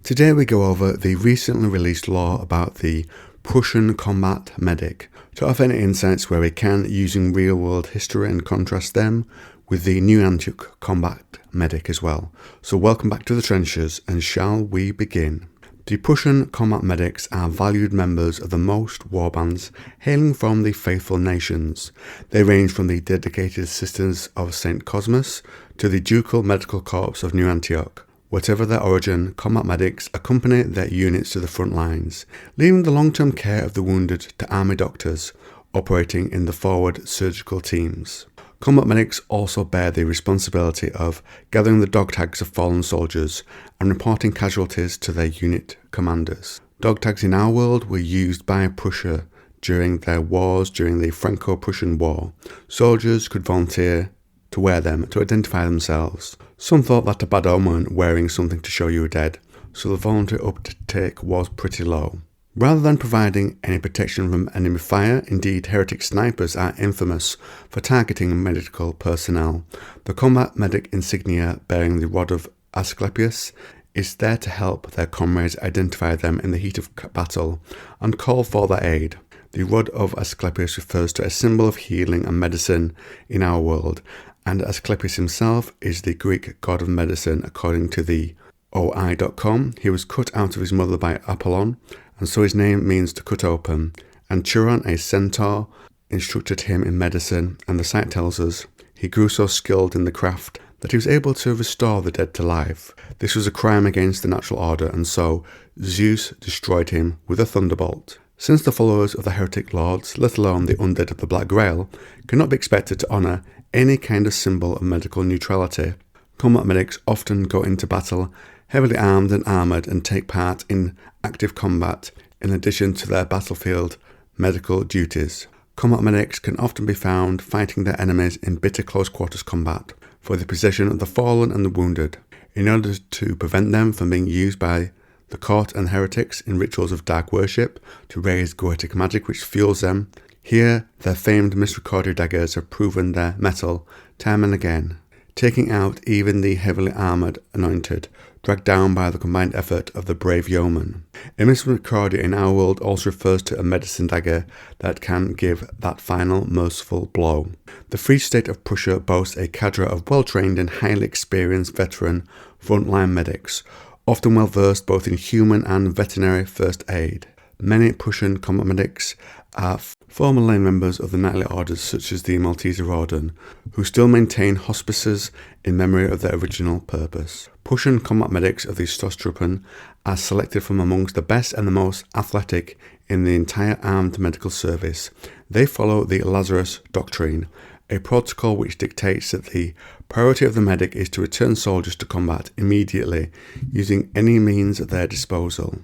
Today we go over the recently released law about the Prussian combat medic to offer any insights where we can using real world history and contrast them with the new antioch combat medic as well. So welcome back to the trenches, and shall we begin? The Prussian combat medics are valued members of the most warbands hailing from the faithful nations. They range from the dedicated Sisters of St. Cosmas to the Ducal Medical Corps of New Antioch. Whatever their origin, combat medics accompany their units to the front lines, leaving the long-term care of the wounded to army doctors operating in the forward surgical teams. Combat medics also bear the responsibility of gathering the dog tags of fallen soldiers and reporting casualties to their unit commanders. Dog tags in our world were used by Prussia during their wars during the Franco-Prussian War. Soldiers could volunteer to wear them to identify themselves. Some thought that a bad omen wearing something to show you were dead, so the voluntary uptake was pretty low. Rather than providing any protection from enemy fire, indeed heretic snipers are infamous for targeting medical personnel. The combat medic insignia bearing the rod of Asclepius is there to help their comrades identify them in the heat of battle and call for their aid. The rod of Asclepius refers to a symbol of healing and medicine in our world, and Asclepius himself is the Greek god of medicine according to the oi.com. He was cut out of his mother by Apollon, and so his name means to cut open. And Chiron, a centaur, instructed him in medicine, and the site tells us he grew so skilled in the craft that he was able to restore the dead to life. This was a crime against the natural order, and so Zeus destroyed him with a thunderbolt. Since the followers of the heretic lords, let alone the undead of the Black Grail, cannot be expected to honour any kind of symbol of medical neutrality, combat medics often go into battle heavily armed and armoured and take part in active combat in addition to their battlefield medical duties. Combat medics can often be found fighting their enemies in bitter close quarters combat for the possession of the fallen and the wounded, in order to prevent them from being used by the court and heretics in rituals of dark worship to raise goetic magic which fuels them. Here, their famed misrecorded daggers have proven their mettle time and again, taking out even the heavily armoured anointed, dragged down by the combined effort of the brave yeoman. A misericordia in our world also refers to a medicine dagger that can give that final merciful blow. The Free State of Prussia boasts a cadre of well-trained and highly experienced veteran frontline medics, often well versed both in human and veterinary first aid. Many Prussian combat medics are former lay members of the knightly orders such as the Malteser Orden, who still maintain hospices in memory of their original purpose. Prussian combat medics of the Stoßtruppen are selected from amongst the best and the most athletic in the entire armed medical service. They follow the Lazarus doctrine, a protocol which dictates that the priority of the medic is to return soldiers to combat immediately using any means at their disposal.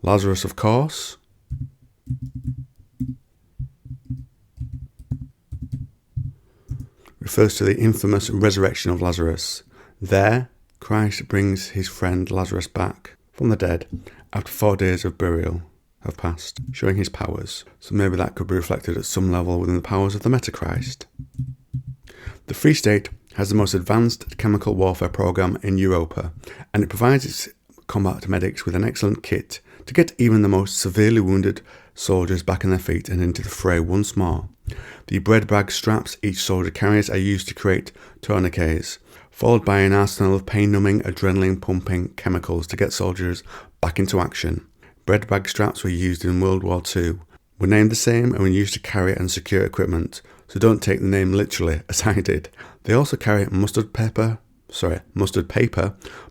Lazarus, of course, refers to the infamous resurrection of Lazarus. There, Christ brings his friend Lazarus back from the dead after 4 days of burial have passed, showing his powers. So maybe that could be reflected at some level within the powers of the Metachrist. The Free State has the most advanced chemical warfare program in Europa, and it provides its combat medics with an excellent kit to get even the most severely wounded soldiers back on their feet and into the fray once more. The bread bag straps each soldier carries are used to create tourniquets, followed by an arsenal of pain-numbing, adrenaline-pumping chemicals to get soldiers back into action. Bread bag straps were used in World War II, were named the same and were used to carry and secure equipment, so don't take the name literally as I did. They also carry mustard paper,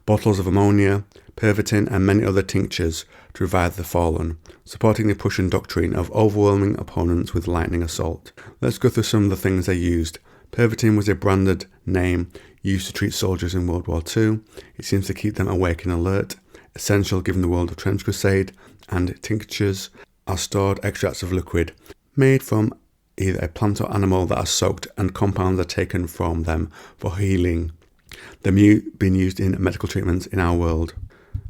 bottles of ammonia, pervitin and many other tinctures to revive the fallen, supporting the Prussian doctrine of overwhelming opponents with lightning assault. Let's go through some of the things they used. Pervitin was a branded name used to treat soldiers in World War II. It seems to keep them awake and alert, essential given the world of trench crusade, and tinctures are stored extracts of liquid made from either a plant or animal that are soaked and compounds are taken from them for healing. They've been used in medical treatments in our world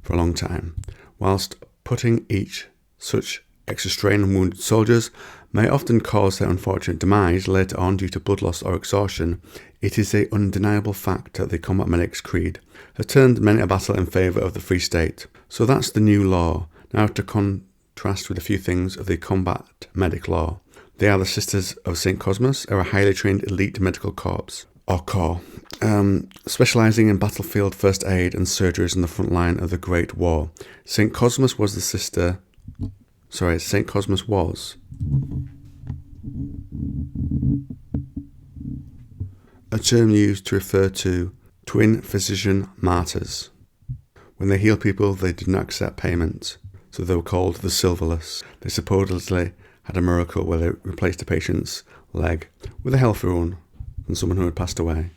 for a long time. Whilst putting each such extra strain on wounded soldiers, may often cause their unfortunate demise later on due to blood loss or exhaustion, it is an undeniable fact that the combat medic's creed has turned many a battle in favour of the Free State. So that's the new law. Now to contrast with a few things of the combat medic law. They are the Sisters of St. Cosmas, are a highly trained elite medical corps, or corps, specialising in battlefield first aid and surgeries in the front line of the Great War. St. Cosmas was a term used to refer to twin physician martyrs. When they healed people, they did not accept payment, so they were called the silverless. They supposedly had a miracle where they replaced a patient's leg with a healthy one from someone who had passed away.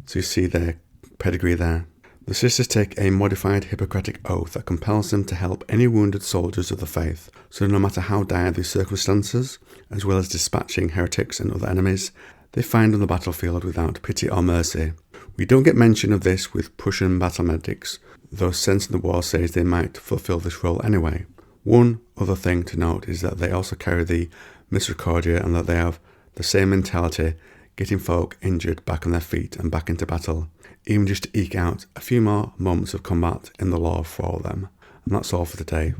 So you see their pedigree there. The sisters take a modified Hippocratic oath that compels them to help any wounded soldiers of the faith. So no matter how dire the circumstances, as well as dispatching heretics and other enemies, they find on the battlefield without pity or mercy. We don't get mention of this with Prussian battle medics, though Sense in the War says they might fulfill this role anyway. One other thing to note is that they also carry the misericordia and that they have the same mentality, getting folk injured back on their feet and back into battle, even just to eke out a few more moments of combat in the law for them. And that's all for today.